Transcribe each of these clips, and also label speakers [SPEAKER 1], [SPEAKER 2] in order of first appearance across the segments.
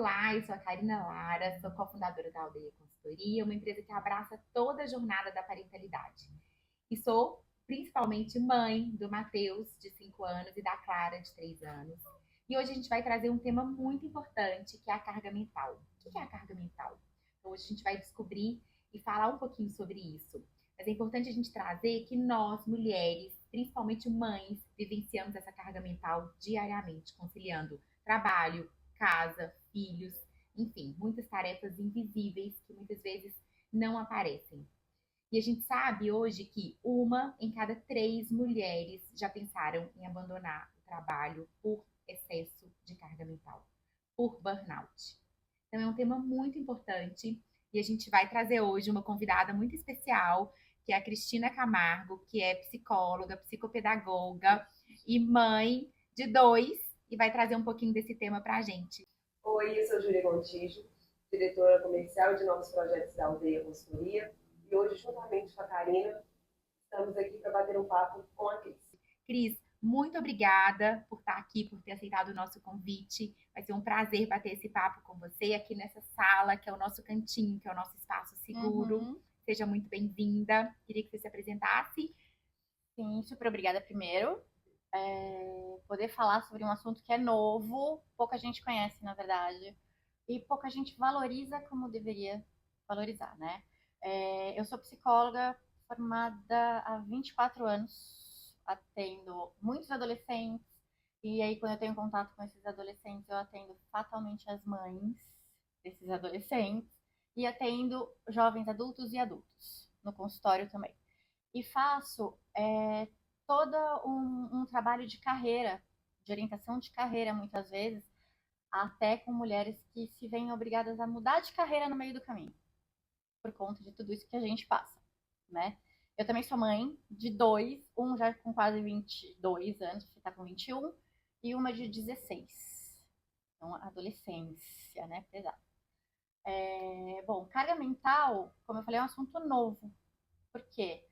[SPEAKER 1] Olá, eu sou a Karina Lara, sou cofundadora da Aldeia Consultoria, uma empresa que abraça toda a jornada da parentalidade. E sou principalmente mãe do Matheus, de 5 anos, e da Clara, de 3 anos. E hoje a gente vai trazer um tema muito importante, que é a carga mental. O que é a carga mental? Então, hoje a gente vai descobrir e falar um pouquinho sobre isso. Mas é importante a gente trazer que nós, mulheres, principalmente mães, vivenciamos essa carga mental diariamente, conciliando trabalho, casa, filhos, enfim, muitas tarefas invisíveis que muitas vezes não aparecem. E a gente sabe hoje que uma em cada 3 mulheres já pensaram em abandonar o trabalho por excesso de carga mental, por burnout. Então é um tema muito importante e a gente vai trazer hoje uma convidada muito especial, que é a Cristina Camargo, que é psicóloga, psicopedagoga e mãe de 2, e vai trazer um pouquinho desse tema para a gente.
[SPEAKER 2] Oi, eu sou Júlia Gontijo, diretora comercial de novos projetos da Aldeia Consultoria, e hoje, juntamente com a Karina, estamos aqui para bater um papo com a Cris.
[SPEAKER 1] Cris, muito obrigada por estar aqui, por ter aceitado o nosso convite. Vai ser um prazer bater esse papo com você aqui nessa sala, que é o nosso cantinho, que é o nosso espaço seguro. Seja muito bem-vinda. Queria que você se apresentasse.
[SPEAKER 3] Sim, super obrigada primeiro. Poder falar sobre um assunto que é novo, pouca gente conhece, na verdade, e pouca gente valoriza como deveria valorizar, né? Eu sou psicóloga formada há 24 anos, atendo muitos adolescentes, e aí quando eu tenho contato com esses adolescentes, eu atendo fatalmente as mães desses adolescentes, e atendo jovens adultos e adultos no consultório também. E faço todo um trabalho de carreira, de orientação de carreira, muitas vezes, até com mulheres que se veem obrigadas a mudar de carreira no meio do caminho, por conta de tudo isso que a gente passa, né? Eu também sou mãe de 2, um já com quase 22 anos, que está com 21, e uma de 16. Então, adolescência, né? Pesado. Bom, carga mental, como eu falei, é um assunto novo. Por quê?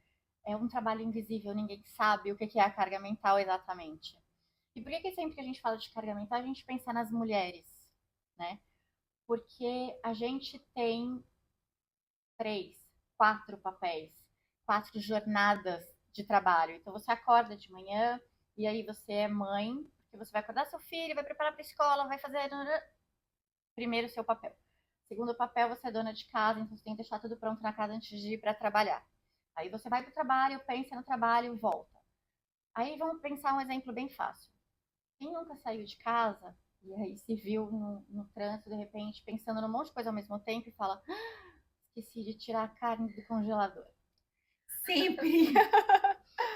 [SPEAKER 3] É um trabalho invisível, ninguém sabe o que é a carga mental exatamente. E por que sempre que a gente fala de carga mental, a gente pensa nas mulheres, né? Porque a gente tem 3, 4 papéis, 4 jornadas de trabalho. Então você acorda de manhã e aí você é mãe, porque você vai acordar seu filho, vai preparar para a escola, vai fazer primeiro o seu papel. Segundo papel, você é dona de casa, então você tem que deixar tudo pronto na casa antes de ir para trabalhar. Aí você vai para o trabalho, pensa no trabalho, volta. Aí vamos pensar um exemplo bem fácil. Quem nunca saiu de casa e aí se viu no trânsito, de repente, pensando num monte de coisa ao mesmo tempo e fala: esqueci de tirar a carne do congelador.
[SPEAKER 1] Sempre!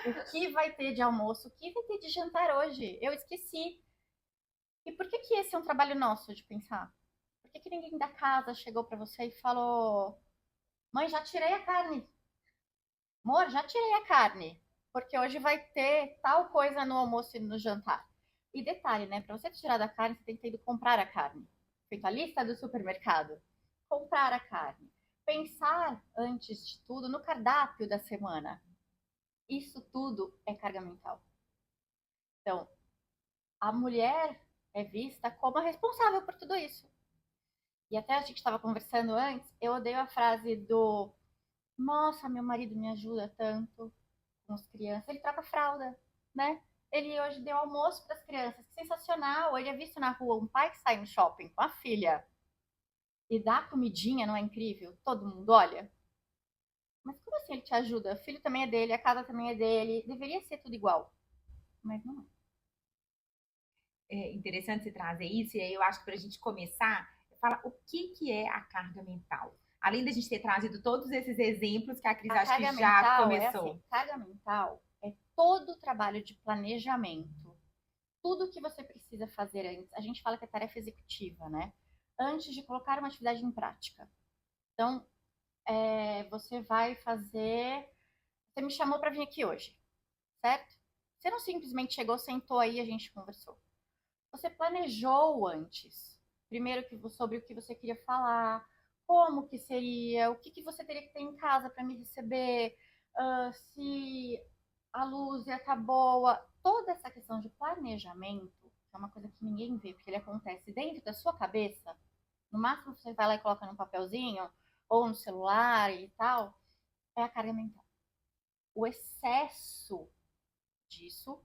[SPEAKER 3] O que vai ter de almoço? O que vai ter de jantar hoje? Eu esqueci. E por que esse é um trabalho nosso de pensar? Por que ninguém da casa chegou para você e falou: mãe, já tirei a carne. Amor, já tirei a carne, porque hoje vai ter tal coisa no almoço e no jantar. E detalhe, né? Para você tirar da carne, você tem que ter ido comprar a carne. Feito a lista do supermercado. Comprar a carne. Pensar, antes de tudo, no cardápio da semana. Isso tudo é carga mental. Então, a mulher é vista como a responsável por tudo isso. E até a gente estava conversando antes, eu odeio a frase do: nossa, meu marido me ajuda tanto com as crianças. Ele troca fralda, né? Ele hoje deu almoço para as crianças. Que sensacional. Ele é visto na rua um pai que sai no shopping com a filha e dá comidinha, não é incrível? Todo mundo olha. Mas como assim ele te ajuda? O filho também é dele, a casa também é dele. Deveria ser tudo igual. Mas não é.
[SPEAKER 1] É interessante você trazer isso, e aí eu acho que para a gente começar, fala o que é a carga mental. Além da gente ter trazido todos esses exemplos que a Cris
[SPEAKER 3] A
[SPEAKER 1] acho que
[SPEAKER 3] carga
[SPEAKER 1] já
[SPEAKER 3] mental é
[SPEAKER 1] começou.
[SPEAKER 3] assim, carga mental é todo o trabalho de planejamento. Tudo que você precisa fazer antes. A gente fala que é tarefa executiva, né? Antes de colocar uma atividade em prática. Então, você vai fazer. Você me chamou para vir aqui hoje, certo? Você não simplesmente chegou, sentou aí e a gente conversou. Você planejou antes. Primeiro sobre o que você queria falar, como que seria, o que você teria que ter em casa para me receber, se a luz ia estar boa. Toda essa questão de planejamento, que é uma coisa que ninguém vê, porque ele acontece dentro da sua cabeça, no máximo você vai lá e coloca num papelzinho, ou no celular e tal, é a carga mental. O excesso disso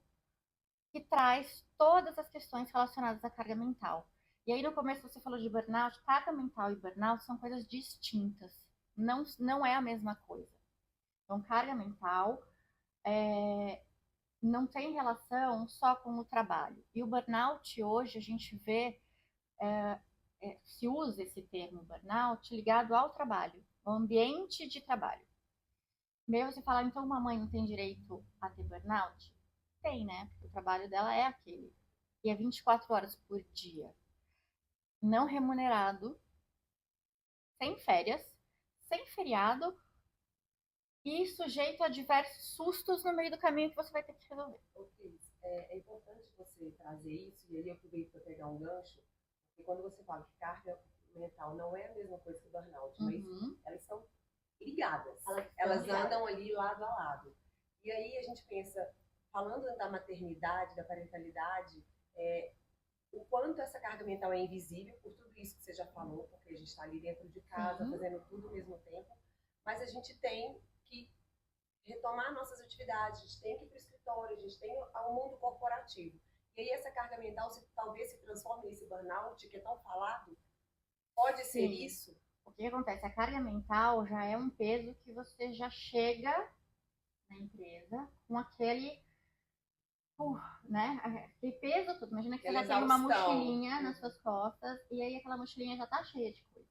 [SPEAKER 3] que traz todas as questões relacionadas à carga mental. E aí no começo você falou de burnout, carga mental e burnout são coisas distintas, não é a mesma coisa. Então, carga mental não tem relação só com o trabalho. E o burnout, hoje, a gente vê, se usa esse termo burnout ligado ao trabalho, ao ambiente de trabalho. Meio você fala, então uma mãe não tem direito a ter burnout? Tem, né? Porque o trabalho dela é aquele. E é 24 horas por dia. Não remunerado, sem férias, sem feriado e sujeito a diversos sustos no meio do caminho que você vai ter que resolver.
[SPEAKER 2] É importante você trazer isso, e aí eu aproveito para pegar um gancho, porque quando você fala que carga mental não é a mesma coisa que burnout, mas elas são ligadas. Elas andam ali lado a lado. E aí a gente pensa, falando da maternidade, da parentalidade, o quanto essa carga mental é invisível, por tudo isso que você já falou, porque a gente está ali dentro de casa, fazendo tudo ao mesmo tempo, mas a gente tem que retomar nossas atividades, a gente tem que ir para o escritório, a gente tem o mundo corporativo. E aí essa carga mental talvez se transforme nesse burnout que é tão falado. Pode ser isso?
[SPEAKER 3] O que acontece? A carga mental já é um peso que você já chega na empresa com aquele, né? Aquele peso todo. Imagina que você já tem uma mochilinha nas suas costas e aí aquela mochilinha já tá cheia de coisa.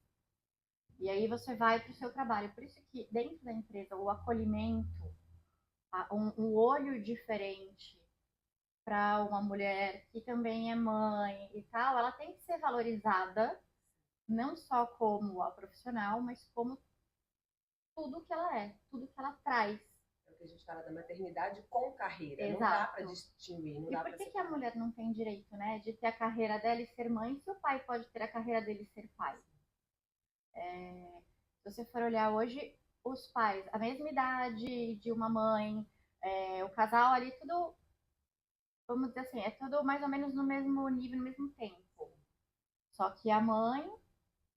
[SPEAKER 3] E aí você vai para o seu trabalho. Por isso que dentro da empresa o acolhimento, um olho diferente para uma mulher que também é mãe e tal, ela tem que ser valorizada não só como a profissional, mas como tudo que ela é, tudo que ela traz.
[SPEAKER 2] É o que a gente fala da maternidade com carreira.
[SPEAKER 3] Exato.
[SPEAKER 2] Não dá para distinguir.
[SPEAKER 3] E por que a mulher não tem direito, né, de ter a carreira dela e ser mãe, se o pai pode ter a carreira dele e ser pai? Se você for olhar hoje, os pais, a mesma idade de uma mãe, o casal ali, tudo, vamos dizer assim, é tudo mais ou menos no mesmo nível, no mesmo tempo. Só que a mãe,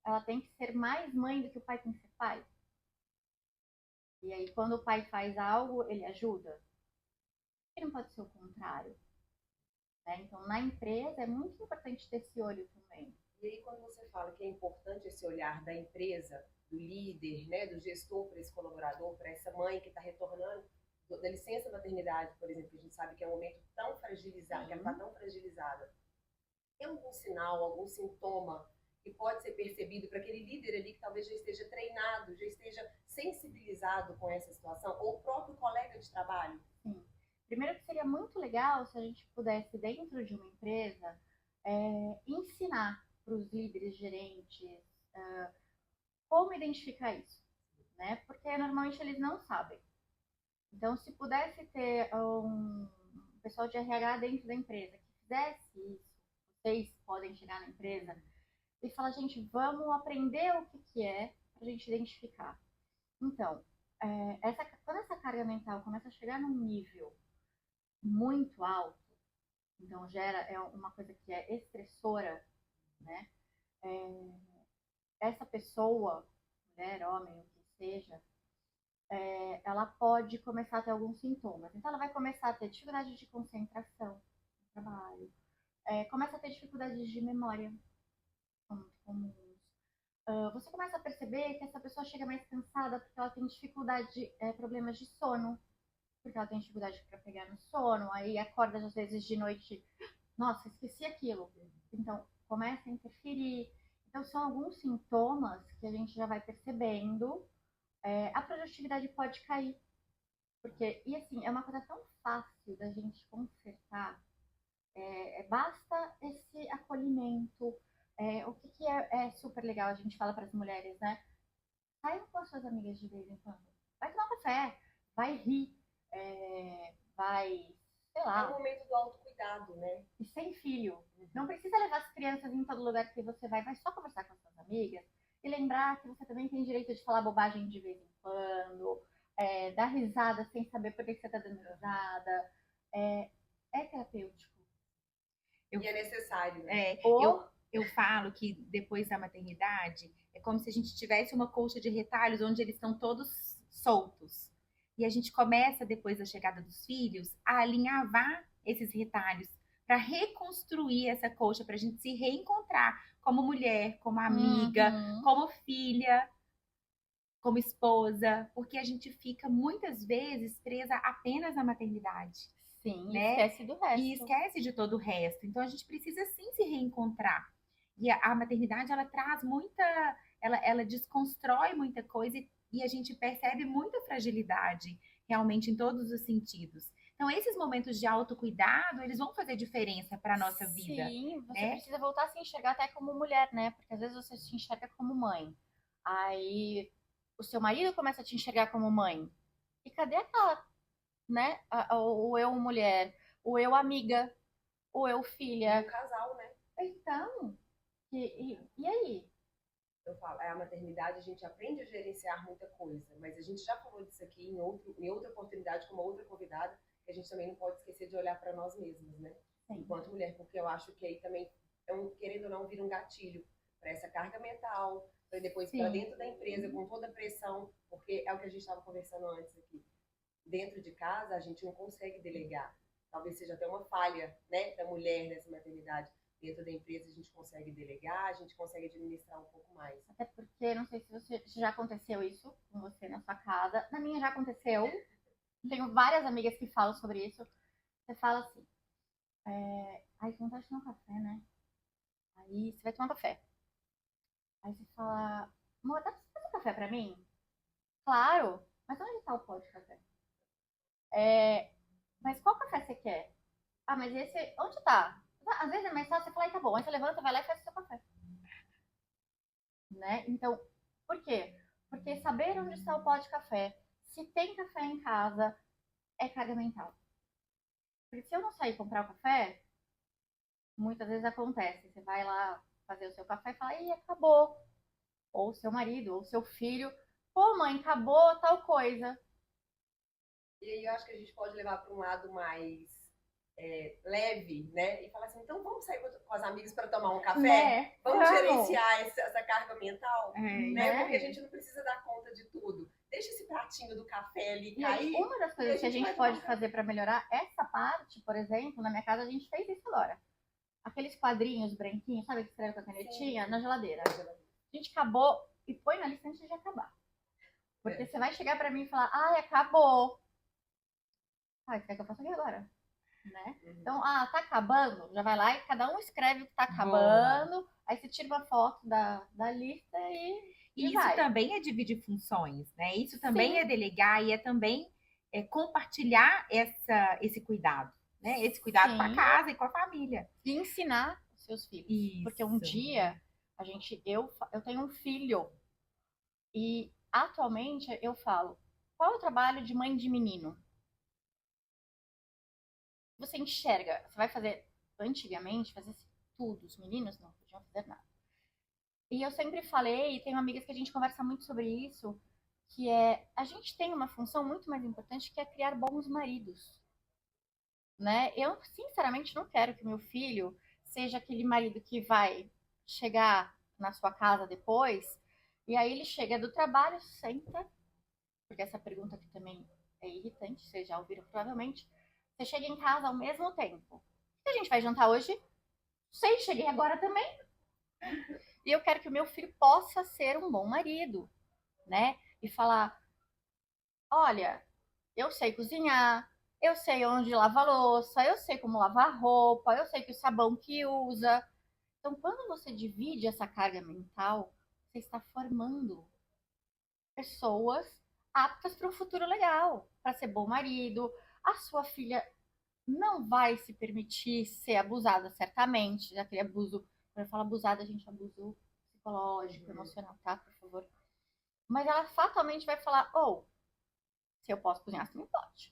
[SPEAKER 3] ela tem que ser mais mãe do que o pai tem que ser pai. E aí, quando o pai faz algo, ele ajuda. E não pode ser o contrário. Né? Então, na empresa, é muito importante ter esse olho também.
[SPEAKER 2] E aí, quando você fala que é importante esse olhar da empresa, do líder, né, do gestor para esse colaborador, para essa mãe que está retornando da licença maternidade, por exemplo, que a gente sabe que é um momento tão fragilizado, que ela está tão fragilizada. Tem algum sinal, algum sintoma que pode ser percebido para aquele líder ali que talvez já esteja treinado, já esteja sensibilizado com essa situação, ou o próprio colega de trabalho?
[SPEAKER 3] Sim. Primeiro que seria muito legal se a gente pudesse, dentro de uma empresa, ensinar para os líderes, gerentes, como identificar isso, né? Porque normalmente eles não sabem. Então, se pudesse ter um pessoal de RH dentro da empresa que fizesse isso, vocês podem chegar na empresa e falar, gente, vamos aprender o que é para a gente identificar. Então, quando essa carga mental começa a chegar num nível muito alto, então gera uma coisa que é estressora, né? Essa pessoa, mulher, homem, o que seja, ela pode começar a ter alguns sintomas. Então, ela vai começar a ter dificuldade de concentração no trabalho, começa a ter dificuldades de memória, são muito comuns. Você começa a perceber que essa pessoa chega mais cansada porque ela tem dificuldade, problemas de sono, porque ela tem dificuldade para pegar no sono, aí acorda às vezes de noite, nossa, esqueci aquilo. Então, começa a interferir. Então, são alguns sintomas que a gente já vai percebendo. A produtividade pode cair. Porque, e assim, é uma coisa tão fácil da gente consertar. Basta esse acolhimento. O que é super legal, a gente fala para as mulheres, né? Saiam com as suas amigas de vez em quando. Vai tomar um café, vai rir, vai, sei lá.
[SPEAKER 2] É o momento do autocuidado, né?
[SPEAKER 3] E sem filho. Não precisa levar as crianças em todo lugar que você vai só conversar com as suas amigas e lembrar que você também tem direito de falar bobagem de vez em quando, dar risada sem saber por que você está dando risada. É terapêutico.
[SPEAKER 2] E é necessário,
[SPEAKER 1] né? Eu falo que depois da maternidade é como se a gente tivesse uma colcha de retalhos onde eles estão todos soltos. E a gente começa, depois da chegada dos filhos, a alinhavar esses retalhos para reconstruir essa colcha, para a gente se reencontrar como mulher, como amiga, como filha, como esposa, porque a gente fica muitas vezes presa apenas na maternidade.
[SPEAKER 3] Sim,
[SPEAKER 1] né?
[SPEAKER 3] Esquece do resto.
[SPEAKER 1] E esquece de todo o resto. Então a gente precisa sim se reencontrar. E a maternidade, ela traz muita, ela desconstrói muita coisa e a gente percebe muita fragilidade, realmente, em todos os sentidos. Então, esses momentos de autocuidado, eles vão fazer diferença para a nossa vida.
[SPEAKER 3] Sim, você precisa voltar a se enxergar até como mulher, né? Porque às vezes você se enxerga como mãe. Aí o seu marido começa a te enxergar como mãe. E cadê aquela, né? O eu mulher, o eu amiga, o eu filha.
[SPEAKER 2] Um casal, né?
[SPEAKER 3] Então, e aí?
[SPEAKER 2] Eu falo, a maternidade a gente aprende a gerenciar muita coisa, mas a gente já falou disso aqui em outra oportunidade com uma outra convidada, que a gente também não pode esquecer de olhar para nós mesmos, né?
[SPEAKER 3] Sim.
[SPEAKER 2] Enquanto mulher, porque eu acho que aí também, querendo ou não, vira um gatilho para essa carga mental, para depois para dentro da empresa, com toda a pressão, porque é o que a gente estava conversando antes aqui. Dentro de casa, a gente não consegue delegar. Talvez seja até uma falha, né, da mulher nessa maternidade. Dentro da empresa a gente consegue delegar, a gente consegue administrar um pouco mais.
[SPEAKER 3] Até porque, não sei se já aconteceu isso com você na sua casa. Na minha já aconteceu. Tenho várias amigas que falam sobre isso. Você fala assim, ai, você não tá tomar um café, né? Aí você vai tomar um café. Aí você fala, amor, dá pra você fazer um café pra mim? Claro, mas onde tá o pó de café? Mas qual café você quer? Ah, mas esse, onde tá? Às vezes é mais fácil você falar, tá bom. Aí você levanta, vai lá e faz o seu café. Né? Então, por quê? Porque saber onde está o pó de café, se tem café em casa, é carga mental. Porque se eu não sair comprar o café, muitas vezes acontece. Você vai lá fazer o seu café e fala, ih, acabou. Ou seu marido, ou seu filho. Pô, mãe, acabou tal coisa.
[SPEAKER 2] E aí eu acho que a gente pode levar para um lado mais leve, né? E falar assim, então vamos sair com as amigas para tomar um café? Vamos gerenciar essa carga mental? Né? Porque a gente não precisa dar conta de tudo. Deixa esse pratinho do café ali cair.
[SPEAKER 3] E uma das coisas que a gente pode fazer para melhorar essa parte, por exemplo, na minha casa a gente fez isso agora. Aqueles quadrinhos branquinhos, sabe, que escreve com a canetinha, na geladeira. A gente acabou e põe na lista antes de acabar. Porque você vai chegar para mim e falar, ai, acabou. Ah, você quer que eu faça aqui agora? Né? Então, tá acabando, já vai lá e cada um escreve o que tá acabando, aí você tira uma foto da lista e
[SPEAKER 1] isso
[SPEAKER 3] vai.
[SPEAKER 1] Também é dividir funções, né? Isso também é delegar e é também compartilhar esse cuidado, né? Esse cuidado com a casa e com a família.
[SPEAKER 3] E ensinar os seus filhos. Isso. Porque um dia, eu tenho um filho e atualmente eu falo, qual é o trabalho de mãe de menino? Você enxerga, você vai fazer, antigamente, fazia tudo, os meninos não podiam fazer nada. E eu sempre falei, e tenho amigas que a gente conversa muito sobre isso, que a gente tem uma função muito mais importante que é criar bons maridos. Né? Eu, sinceramente, não quero que meu filho seja aquele marido que vai chegar na sua casa depois, e aí ele chega do trabalho, senta, porque essa pergunta aqui também é irritante, vocês já ouviram provavelmente. Você chega em casa ao mesmo tempo. O que a gente vai jantar hoje? Sei, cheguei agora também. E eu quero que o meu filho possa ser um bom marido, né? E falar, olha, eu sei cozinhar, eu sei onde lava a louça, eu sei como lavar a roupa, eu sei que o sabão que usa. Então, quando você divide essa carga mental, você está formando pessoas aptas para um futuro legal, para ser bom marido. A sua filha não vai se permitir ser abusada, certamente. Aquele abuso, quando eu falo abusada, a gente abuso psicológico, emocional, tá? Por favor. Mas ela fatalmente vai falar, se eu posso cozinhar, você não pode.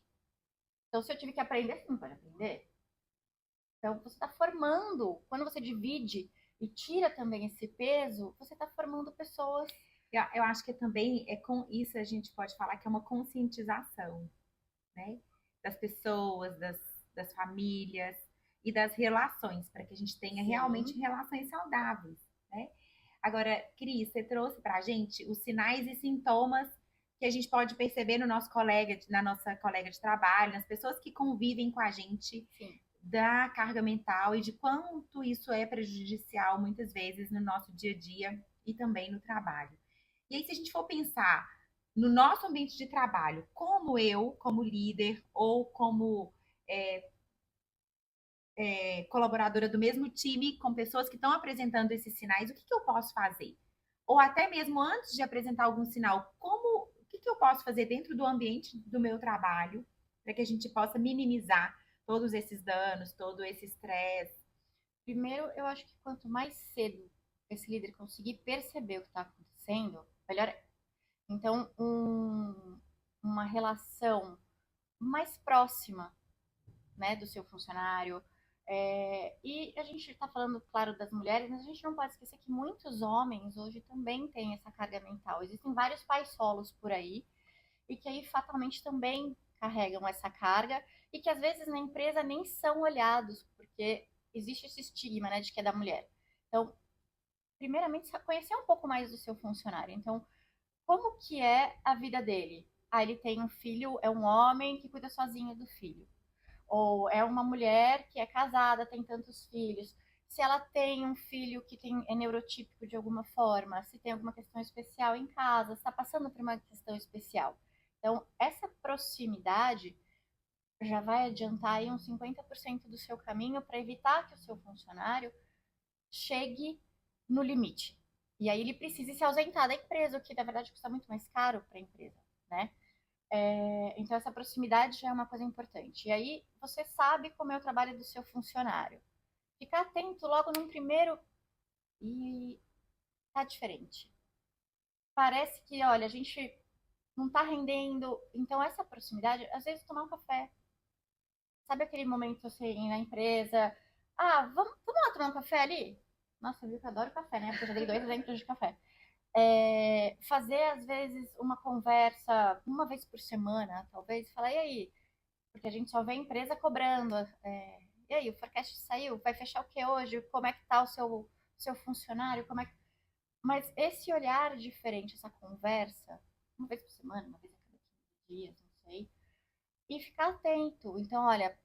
[SPEAKER 3] Então, se eu tive que aprender, você não pode aprender. Então, você está formando, quando você divide e tira também esse peso, você está formando pessoas.
[SPEAKER 1] Eu acho que também com isso a gente pode falar que é uma conscientização, né? Das pessoas, das famílias. e das relações, para que a gente tenha realmente relações saudáveis, né? Agora, Cris, você trouxe para a gente os sinais e sintomas que a gente pode perceber no nosso colega, na nossa colega de trabalho, nas pessoas que convivem com a gente,
[SPEAKER 3] Sim.
[SPEAKER 1] da carga mental e de quanto isso é prejudicial muitas vezes no nosso dia a dia e também no trabalho. E aí, se a gente for pensar no nosso ambiente de trabalho, como eu, como líder ou como colaboradora do mesmo time, com pessoas que estão apresentando esses sinais, o que, que eu posso fazer? Ou até mesmo antes de apresentar algum sinal, o que, que eu posso fazer dentro do ambiente do meu trabalho para que a gente possa minimizar todos esses danos, todo esse estresse?
[SPEAKER 3] Primeiro, eu acho que quanto mais cedo esse líder conseguir perceber o que está acontecendo, melhor é. Então, uma relação mais próxima, né, do seu funcionário. E a gente está falando, claro, das mulheres, mas a gente não pode esquecer que muitos homens hoje também têm essa carga mental. Existem vários pais solos por aí e que aí fatalmente também carregam essa carga e que às vezes na empresa nem são olhados, porque existe esse estigma, né, de que é da mulher. Então, primeiramente, conhecer um pouco mais do seu funcionário. Então, como que é a vida dele? Ah, ele tem um filho, é um homem que cuida sozinho do filho. Ou é uma mulher que é casada, tem tantos filhos. Se ela tem um filho que é neurotípico de alguma forma, se tem alguma questão especial em casa, está passando por uma questão especial. Então, essa proximidade já vai adiantar aí uns 50% do seu caminho para evitar que o seu funcionário chegue no limite. E aí ele precise se ausentar da empresa, o que na verdade custa muito mais caro para a empresa, né? Então essa proximidade já é uma coisa importante. E aí você sabe como é o trabalho do seu funcionário. Ficar atento logo num primeiro e tá diferente. Parece que, olha, a gente não tá rendendo. Então essa proximidade, às vezes tomar um café. Sabe aquele momento assim na empresa? Ah, vamos lá tomar um café ali? Nossa, viu que eu adoro café, né? Porque eu já dei 2 exemplos de café. Fazer, às vezes, uma conversa uma vez por semana, talvez, falar, e aí? Porque a gente só vê a empresa cobrando. E aí, o forecast saiu? Vai fechar o que hoje? Como é que tá o seu funcionário? Como é que... Mas esse olhar diferente, essa conversa, uma vez por semana, uma vez a cada 15 dias, não sei, e ficar atento. Então, olha,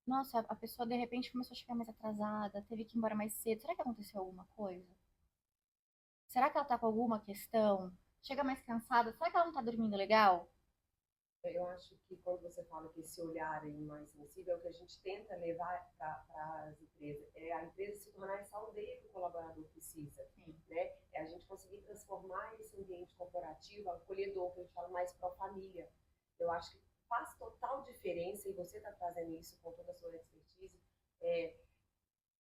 [SPEAKER 3] nossa, a pessoa de repente começou a chegar mais atrasada, teve que ir embora mais cedo. Será que aconteceu alguma coisa? Será que ela tá com alguma questão? Chega mais cansada? Será que ela não tá dormindo legal?
[SPEAKER 2] Eu acho que quando você fala que esse olhar aí mais sensível é o que a gente tenta levar para as empresas. É a empresa se tornar essa aldeia que o colaborador precisa. Né? É a gente conseguir transformar esse ambiente corporativo, acolhedor, que a gente fala mais para a família. Eu acho que faz total diferença, e você está trazendo isso com toda a sua expertise,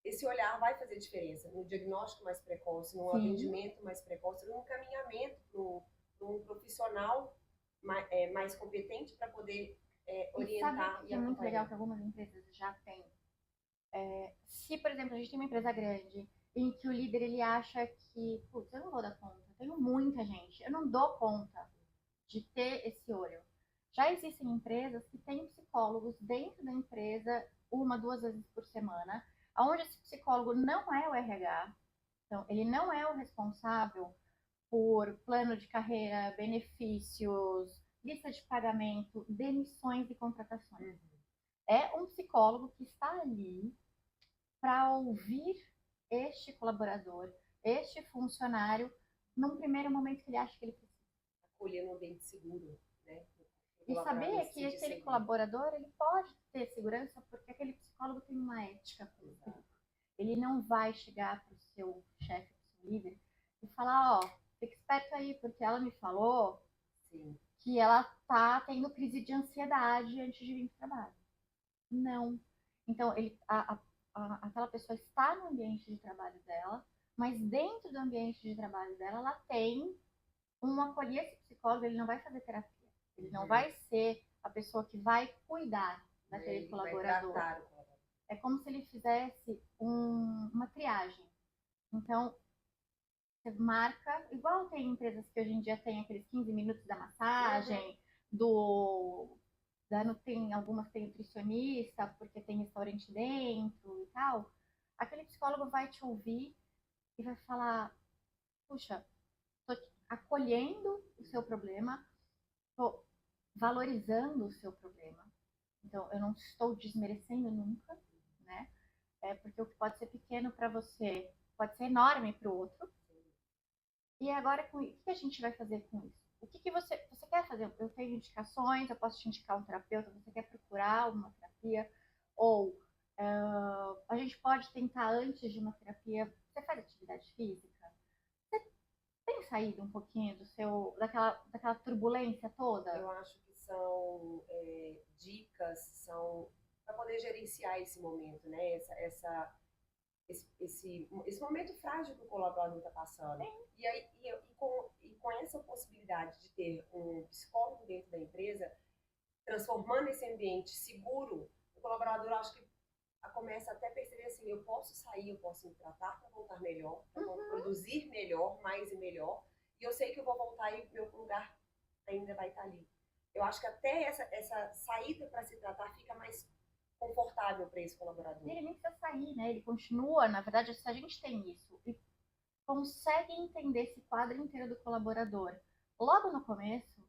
[SPEAKER 2] esse olhar vai fazer diferença no diagnóstico mais precoce, no atendimento mais precoce, no encaminhamento para um profissional mais competente para poder orientar.
[SPEAKER 3] E sabe que é muito legal que algumas empresas já têm? Se, por exemplo, a gente tem uma empresa grande em que o líder ele acha que, putz, eu não vou dar conta, eu tenho muita gente, eu não dou conta de ter esse olho. Já existem empresas que têm psicólogos dentro da empresa 1, 2 vezes por semana, onde esse psicólogo não é o RH, então ele não é o responsável por plano de carreira, benefícios, lista de pagamento, demissões e contratações. É um psicólogo que está ali para ouvir este colaborador, este funcionário, num primeiro momento que ele acha que ele precisa.
[SPEAKER 2] Acolher um ambiente seguro, né?
[SPEAKER 3] E saber que aquele colaborador ele pode ter segurança porque aquele psicólogo tem uma ética com ele. Ele não vai chegar para o seu chefe, para o seu líder, e falar, ó, fica esperto aí, porque ela me falou que ela tá tendo crise de ansiedade antes de vir para o trabalho. Não. Então, aquela pessoa está no ambiente de trabalho dela, mas dentro do ambiente de trabalho dela, ela tem acolher esse psicólogo, ele não vai fazer terapia. Ele não vai ser a pessoa que vai cuidar daquele colaborador. É como se ele fizesse uma triagem. Então, você marca, igual tem empresas que hoje em dia tem aqueles 15 minutos da massagem, algumas têm nutricionista, porque tem restaurante dentro e tal, aquele psicólogo vai te ouvir e vai falar, puxa, tô acolhendo o seu problema, tô valorizando o seu problema. Então, eu não estou desmerecendo nunca, né? Porque o que pode ser pequeno para você pode ser enorme para o outro. E agora, o que a gente vai fazer com isso? O que você quer fazer? Eu tenho indicações, eu posso te indicar um terapeuta, você quer procurar uma terapia? Ou a gente pode tentar antes de uma terapia. Você faz atividade física? Você tem saído um pouquinho daquela turbulência toda?
[SPEAKER 2] Eu acho que são dicas, são para poder gerenciar esse momento, né? Esse momento frágil que o colaborador está passando.
[SPEAKER 3] Sim.
[SPEAKER 2] E com essa possibilidade de ter um psicólogo dentro da empresa, transformando esse ambiente seguro, o colaborador, acho que começa até a perceber assim, eu posso sair, eu posso me tratar para voltar melhor, para produzir melhor, mais e melhor, e eu sei que eu vou voltar e meu lugar ainda vai estar ali. Eu acho que até essa saída para se tratar fica mais confortável para esse colaborador.
[SPEAKER 3] Ele nem precisa sair, né? Ele continua, na verdade, se a gente tem isso e consegue entender esse quadro inteiro do colaborador logo no começo,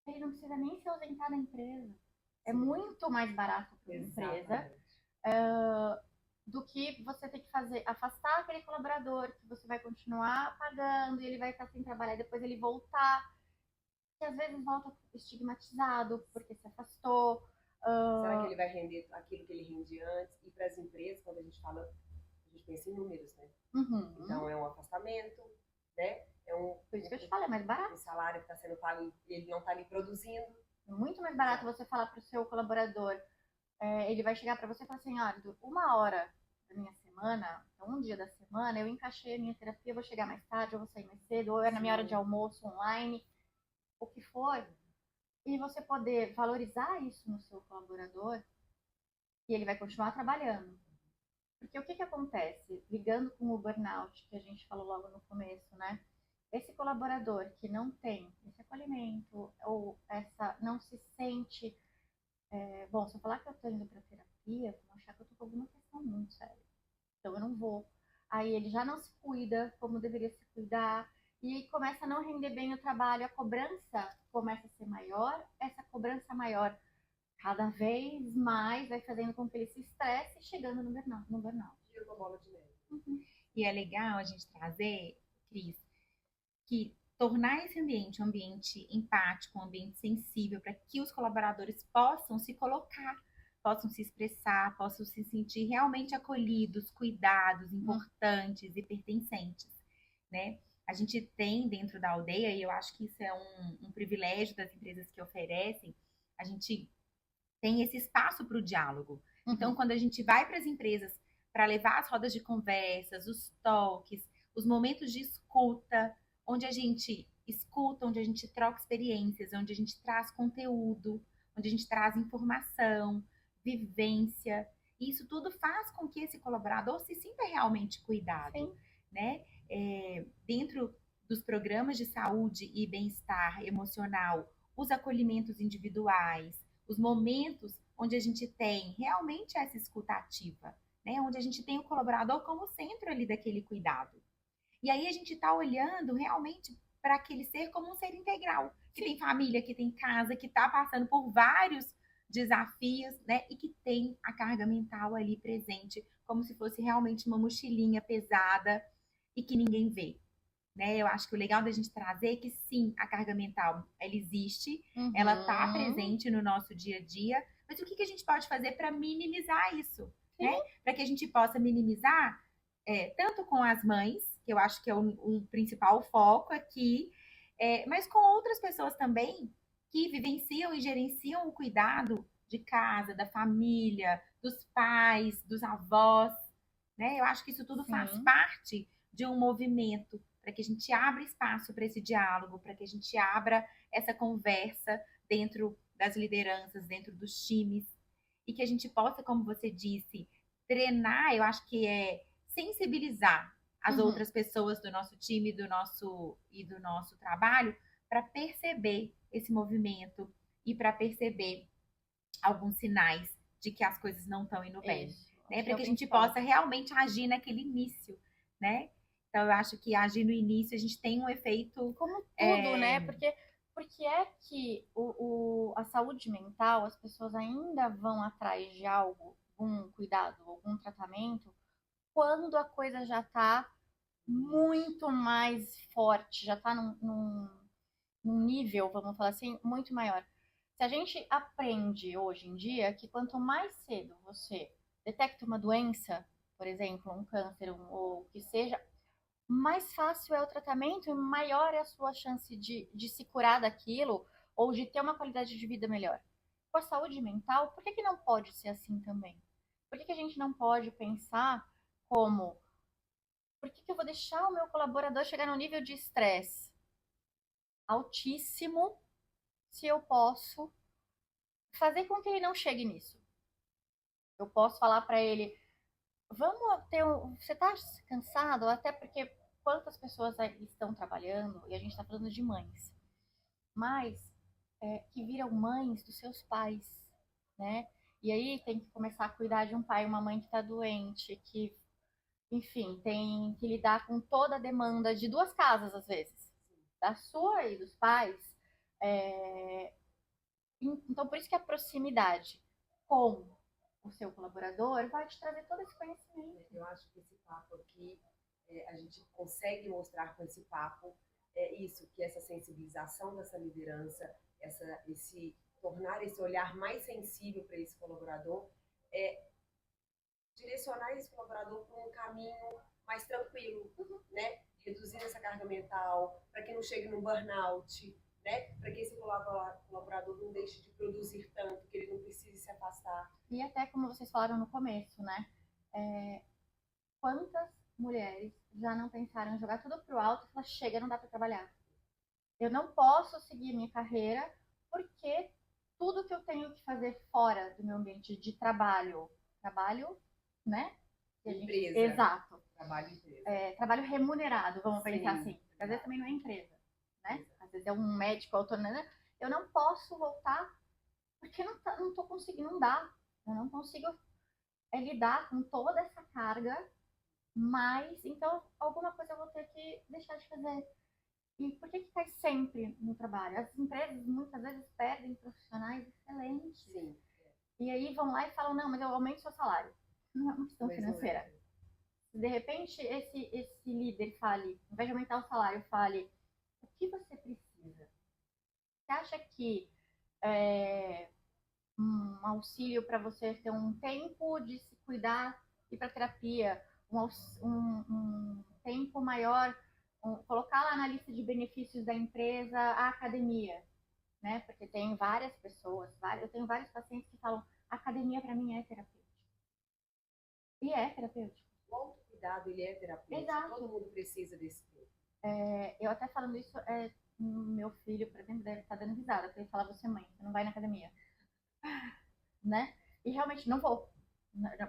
[SPEAKER 3] ele não precisa nem se ausentar da empresa. É muito mais barato para a empresa do que você ter que afastar aquele colaborador que você vai continuar pagando e ele vai estar sem trabalhar e depois ele voltar. E às vezes volta estigmatizado porque se afastou.
[SPEAKER 2] Será que ele vai render aquilo que ele rendia antes? E para as empresas, quando a gente fala, a gente pensa em números, né?
[SPEAKER 3] Uhum.
[SPEAKER 2] Então é um afastamento, né?
[SPEAKER 3] Por isso que eu te falo, é mais barato.
[SPEAKER 2] O salário que está sendo pago, ele não está ali produzindo.
[SPEAKER 3] É muito mais barato você falar para o seu colaborador, ele vai chegar para você e falar assim, olha, 1 hora da minha semana, então um dia da semana, eu encaixei a minha terapia, eu vou chegar mais tarde, eu vou sair mais cedo, ou é na minha hora de almoço online, o que for. E você poder valorizar isso no seu colaborador e ele vai continuar trabalhando. Porque o que acontece? Ligando com o burnout, que a gente falou logo no começo, né? Esse colaborador que não tem esse acolhimento ou não se sente... bom, se eu falar que eu estou indo para terapia, vão achar que eu estou com alguma questão muito séria. Então eu não vou. Aí ele já não se cuida como deveria se cuidar e começa a não render bem o trabalho, a cobrança começa a ser maior, essa cobrança maior cada vez mais vai fazendo com que ele se estresse, chegando no burnout.
[SPEAKER 2] E uma bola de neve.
[SPEAKER 1] Uhum. E é legal a gente trazer, Cris, que tornar esse ambiente um ambiente empático, um ambiente sensível, para que os colaboradores possam se colocar, possam se expressar, possam se sentir realmente acolhidos, cuidados, importantes e pertencentes, né? A gente tem dentro da aldeia, e eu acho que isso é um privilégio das empresas que oferecem, a gente tem esse espaço para o diálogo. Então, quando a gente vai para as empresas para levar as rodas de conversas, os toques, os momentos de escuta, onde a gente escuta, onde a gente troca experiências, onde a gente traz conteúdo, onde a gente traz informação, vivência, e isso tudo faz com que esse colaborador se sinta realmente cuidado, né? Dentro dos programas de saúde e bem-estar emocional, os acolhimentos individuais, os momentos onde a gente tem realmente essa escuta ativa, né? Onde a gente tem o colaborador como centro ali daquele cuidado. E aí a gente está olhando realmente para aquele ser como um ser integral, que tem família, que tem casa, que está passando por vários desafios, né? E que tem a carga mental ali presente, como se fosse realmente uma mochilinha pesada e que ninguém vê. Né? Eu acho que o legal da gente trazer é que sim, a carga mental, ela existe, ela está presente no nosso dia a dia, mas o que a gente pode fazer para minimizar isso? Né? Para que a gente possa minimizar, tanto com as mães, que eu acho que é um principal foco aqui, mas com outras pessoas também que vivenciam e gerenciam o cuidado de casa, da família, dos pais, dos avós. Né? Eu acho que isso tudo faz parte de um movimento para que a gente abra espaço para esse diálogo, para que a gente abra essa conversa dentro das lideranças, dentro dos times, e que a gente possa, como você disse, treinar, eu acho que é sensibilizar as outras pessoas do nosso time do nosso trabalho para perceber esse movimento e para perceber alguns sinais de que as coisas não estão indo bem,
[SPEAKER 3] Isso.
[SPEAKER 1] né?
[SPEAKER 3] Acho
[SPEAKER 1] Para
[SPEAKER 3] é
[SPEAKER 1] que
[SPEAKER 3] o
[SPEAKER 1] a gente
[SPEAKER 3] principal.
[SPEAKER 1] possa realmente agir naquele início, né? Então, eu acho que agir no início a gente tem um efeito.
[SPEAKER 3] Como tudo, né? Porque é que a saúde mental, as pessoas ainda vão atrás de algo, um cuidado, algum tratamento, quando a coisa já tá muito mais forte, já tá num nível, vamos falar assim, muito maior. Se a gente aprende hoje em dia que quanto mais cedo você detecta uma doença, por exemplo, um câncer ou o que seja, mais fácil é o tratamento e maior é a sua chance de se curar daquilo ou de ter uma qualidade de vida melhor. Com a saúde mental, por que que não pode ser assim também? Por que que a gente não pode pensar como, por que que eu vou deixar o meu colaborador chegar num nível de estresse altíssimo se eu posso fazer com que ele não chegue nisso? Eu posso falar para ele, vamos ter um, você tá cansado? Até porque quantas pessoas estão trabalhando, e a gente está falando de mães, mas que viram mães dos seus pais, né? E aí tem que começar a cuidar de um pai e uma mãe que está doente, que, enfim, tem que lidar com toda a demanda de duas casas, às vezes, da sua e dos pais. É, Então, por isso que a proximidade com o seu colaborador vai te trazer todo esse conhecimento.
[SPEAKER 2] Eu acho que esse papo aqui, a gente consegue mostrar com esse papo isso, que essa sensibilização dessa liderança, esse tornar esse olhar mais sensível para esse colaborador, direcionar esse colaborador para um caminho mais tranquilo, né? Reduzindo essa carga mental, para que não chegue no burnout, né? Para que esse colaborador não deixe de produzir tanto, que ele não precise se afastar.
[SPEAKER 3] E até como vocês falaram no começo, né? Quantas mulheres já não pensaram em jogar tudo pro alto e falar, chega, não dá para trabalhar. Eu não posso seguir minha carreira porque tudo que eu tenho que fazer fora do meu ambiente de trabalho, né?
[SPEAKER 2] Empresa.
[SPEAKER 3] Exato.
[SPEAKER 2] Trabalho empresa.
[SPEAKER 3] Trabalho remunerado, vamos
[SPEAKER 2] Sim.
[SPEAKER 3] pensar assim. Porque às vezes também não é empresa, né? Às vezes é um médico autônomo. Eu não posso voltar porque não tô conseguindo, não dá. Eu não consigo lidar com toda essa carga, mas então alguma coisa eu vou ter que deixar de fazer. E por que cai sempre no trabalho? As empresas muitas vezes perdem profissionais excelentes.
[SPEAKER 2] Sim.
[SPEAKER 3] E aí vão lá e falam, não, mas eu aumento o seu salário. Não é uma questão financeira. Se de repente esse líder fale, ao invés de aumentar o salário, fale, o que você precisa? Você acha que um auxílio para você ter um tempo de se cuidar, ir para terapia, um tempo maior, colocar lá na lista de benefícios da empresa a academia, né? Porque tem várias pessoas, eu tenho vários pacientes que falam, a academia para mim é terapêutico. E é terapêutico.
[SPEAKER 2] O autocuidado, ele é terapêutico.
[SPEAKER 3] Exato.
[SPEAKER 2] Todo mundo precisa desse tempo.
[SPEAKER 3] Eu até falando isso, meu filho, por exemplo, deve estar dando risada, porque ele fala, você mãe, você não vai na academia. Né? E realmente não vou.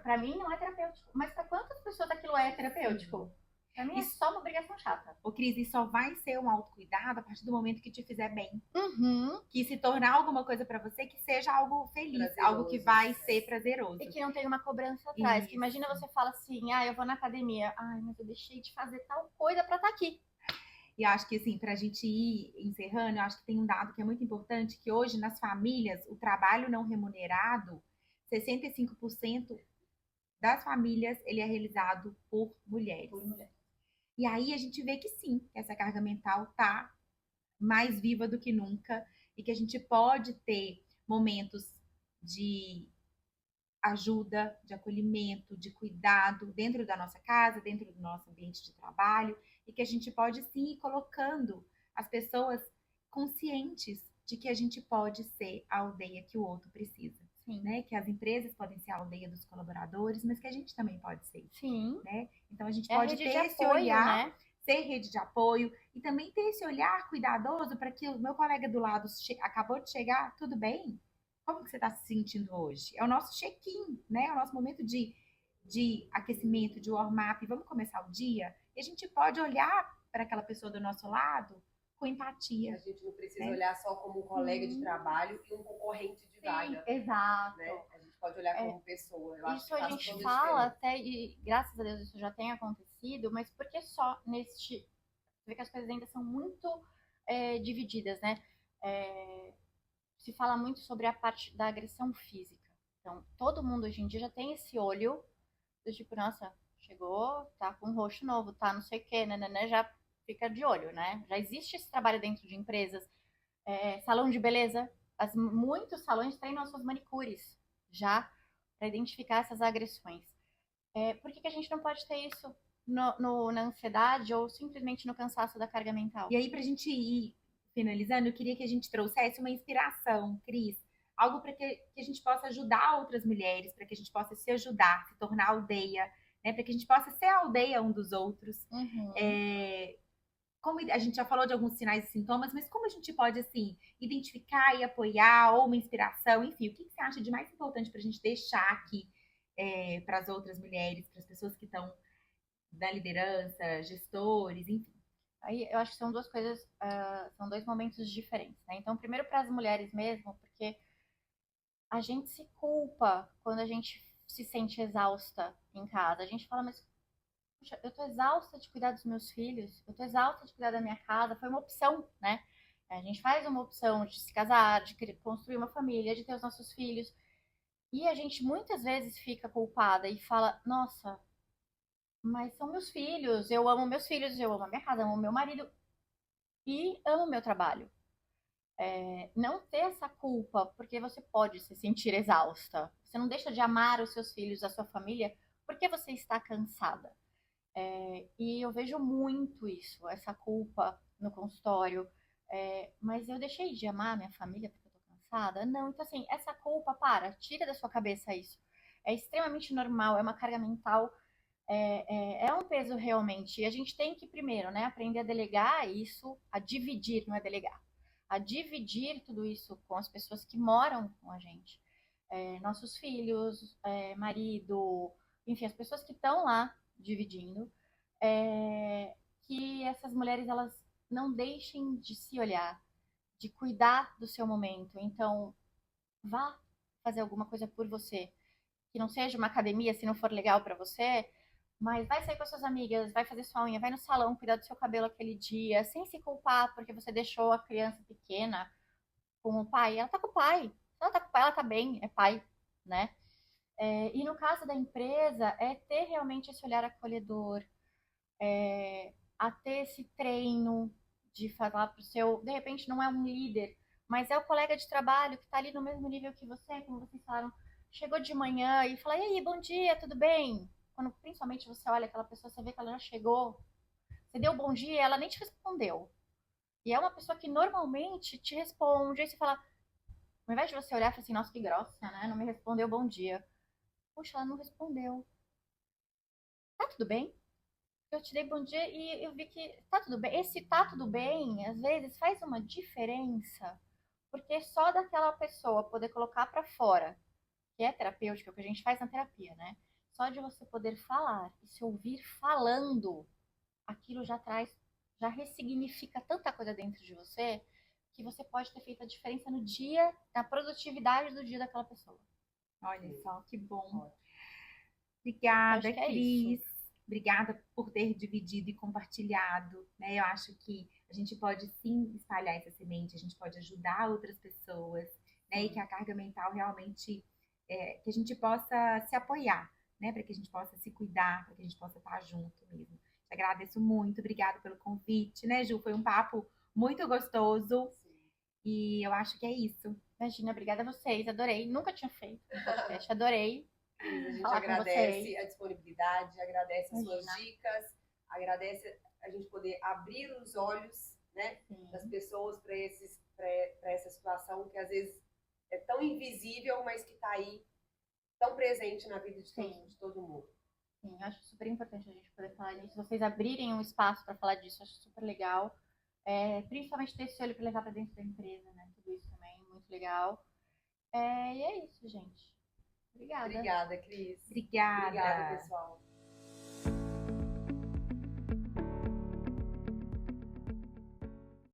[SPEAKER 3] Para mim não é terapêutico. Mas para quantas pessoas aquilo é terapêutico? Para mim é só uma obrigação chata.
[SPEAKER 1] Ô, Cris, e só vai ser um autocuidado a partir do momento que te fizer bem.
[SPEAKER 3] Uhum.
[SPEAKER 1] Que se tornar alguma coisa para você que seja algo feliz, prazeroso, algo que vai ser prazeroso.
[SPEAKER 3] E que não tem uma cobrança atrás. Isso. Que imagina você fala assim, eu vou na academia. Ai, mas eu deixei de fazer tal coisa para estar aqui.
[SPEAKER 1] E eu acho que, assim, para a gente ir encerrando, eu acho que tem um dado que é muito importante, que hoje nas famílias, o trabalho não remunerado, 65% das famílias, ele é realizado por mulheres. E aí a gente vê que sim, essa carga mental tá mais viva do que nunca e que a gente pode ter momentos de ajuda, de acolhimento, de cuidado dentro da nossa casa, dentro do nosso ambiente de trabalho, e que a gente pode sim ir colocando as pessoas conscientes de que a gente pode ser a aldeia que o outro precisa. Sim. Né? Que as empresas podem ser a aldeia dos colaboradores, mas que a gente também pode ser.
[SPEAKER 3] Sim.
[SPEAKER 1] Né? Então a gente pode ter esse
[SPEAKER 3] apoio,
[SPEAKER 1] olhar,
[SPEAKER 3] né?
[SPEAKER 1] Ser rede de apoio e também ter esse olhar cuidadoso para que o meu colega do lado acabou de chegar, tudo bem? Como que você está se sentindo hoje? É o nosso check-in, né? É o nosso momento de aquecimento, de warm-up. Vamos começar o dia? E a gente pode olhar para aquela pessoa do nosso lado com empatia.
[SPEAKER 2] A gente não precisa olhar só como um colega de trabalho e um concorrente de vaga.
[SPEAKER 3] Exato.
[SPEAKER 2] Né? A gente pode olhar como pessoa. Eu
[SPEAKER 3] Isso
[SPEAKER 2] acho que
[SPEAKER 3] a gente fala até, e graças a Deus isso já tem acontecido, mas por que só neste... Você vê que as coisas ainda são muito divididas, né? Se fala muito sobre a parte da agressão física. Então, todo mundo hoje em dia já tem esse olho do tipo, nossa, chegou, tá com um roxo novo, tá não sei o quê, né, já fica de olho, né? Já existe esse trabalho dentro de empresas. Salão de beleza, muitos salões treinam as suas manicures já para identificar essas agressões. Por que a gente não pode ter isso na ansiedade ou simplesmente no cansaço da carga mental?
[SPEAKER 1] E aí, pra gente ir finalizando, eu queria que a gente trouxesse uma inspiração, Cris, algo para que a gente possa ajudar outras mulheres, para que a gente possa se ajudar, se tornar aldeia, né? Para que a gente possa ser a aldeia um dos outros. Como a gente já falou de alguns sinais e sintomas, mas como a gente pode, assim, identificar e apoiar, ou uma inspiração, enfim, o que você acha de mais importante para a gente deixar aqui para as outras mulheres, para as pessoas que estão da liderança, gestores, enfim?
[SPEAKER 3] Aí eu acho que são duas coisas, são dois momentos diferentes, né? Então, primeiro para as mulheres mesmo, porque a gente se culpa quando a gente se sente exausta em casa. A gente fala, mas puxa, eu tô exausta de cuidar dos meus filhos, eu tô exausta de cuidar da minha casa. Foi uma opção, né? A gente faz uma opção de se casar, de construir uma família, de ter os nossos filhos. E a gente muitas vezes fica culpada e fala, nossa, mas são meus filhos, eu amo meus filhos, eu amo a minha casa, eu amo meu marido e amo meu trabalho. Não ter essa culpa, porque você pode se sentir exausta. Você não deixa de amar os seus filhos, a sua família, porque você está cansada. E eu vejo muito isso, essa culpa no consultório. Mas eu deixei de amar minha família porque eu tô cansada? Não, então assim, essa culpa, tira da sua cabeça isso. É extremamente normal, é uma carga mental, é um peso realmente. E a gente tem que primeiro, né, aprender a delegar isso, a dividir, não é delegar, a dividir tudo isso com as pessoas que moram com a gente. Nossos filhos, marido, enfim, as pessoas que estão lá dividindo, que essas mulheres elas não deixem de se olhar, de cuidar do seu momento. Então, vá fazer alguma coisa por você, que não seja uma academia, se não for legal para você, mas vai sair com as suas amigas, vai fazer sua unha, vai no salão cuidar do seu cabelo aquele dia, sem se culpar porque você deixou a criança pequena com o pai. Ela tá com o pai. Se ela tá com o pai, ela tá bem, é pai, né? E no caso da empresa, é ter realmente esse olhar acolhedor, a ter esse treino de falar pro seu, de repente não é um líder, mas é o colega de trabalho que está ali no mesmo nível que você, como vocês falaram, chegou de manhã e fala, e aí, bom dia, tudo bem? Quando principalmente você olha aquela pessoa, você vê que ela já chegou, você deu bom dia, ela nem te respondeu. E é uma pessoa que normalmente te responde, aí você fala, ao invés de você olhar e falar assim, nossa, que grossa, né? Não me respondeu bom dia. Puxa, ela não respondeu. Tá tudo bem? Eu te dei bom dia e eu vi que tá tudo bem. Esse tá tudo bem, às vezes, faz uma diferença, porque só daquela pessoa poder colocar para fora, que é terapêutica, é o que a gente faz na terapia, né? Só de você poder falar e se ouvir falando, aquilo já traz, já ressignifica tanta coisa dentro de você, que você pode ter feito a diferença no dia, na produtividade do dia daquela pessoa.
[SPEAKER 1] Olha só, que bom. Obrigada, Cris. Obrigada por ter dividido e compartilhado, né? Eu acho que a gente pode sim espalhar essa semente, a gente pode ajudar outras pessoas, né? E que a carga mental realmente, que a gente possa se apoiar, né? Para que a gente possa se cuidar, para que a gente possa estar junto mesmo. Te agradeço muito, obrigada pelo convite, né, Ju? Foi um papo muito gostoso. E eu acho que é isso.
[SPEAKER 3] Imagina, obrigada a vocês, adorei. Nunca tinha feito um podcast, adorei.
[SPEAKER 2] A gente agradece a disponibilidade, agradece as suas dicas, agradece a gente poder abrir os olhos, né, das pessoas para essa situação que às vezes é tão invisível, mas que está aí tão presente na vida de todo mundo.
[SPEAKER 3] Sim, eu acho super importante a gente poder falar disso. Vocês abrirem um espaço para falar disso, eu acho super legal. Principalmente ter esse olho para levar para dentro da empresa, né? Tudo isso também, muito legal. E é isso, gente. Obrigada.
[SPEAKER 2] Obrigada, Cris.
[SPEAKER 1] Obrigada.
[SPEAKER 2] Obrigada, pessoal.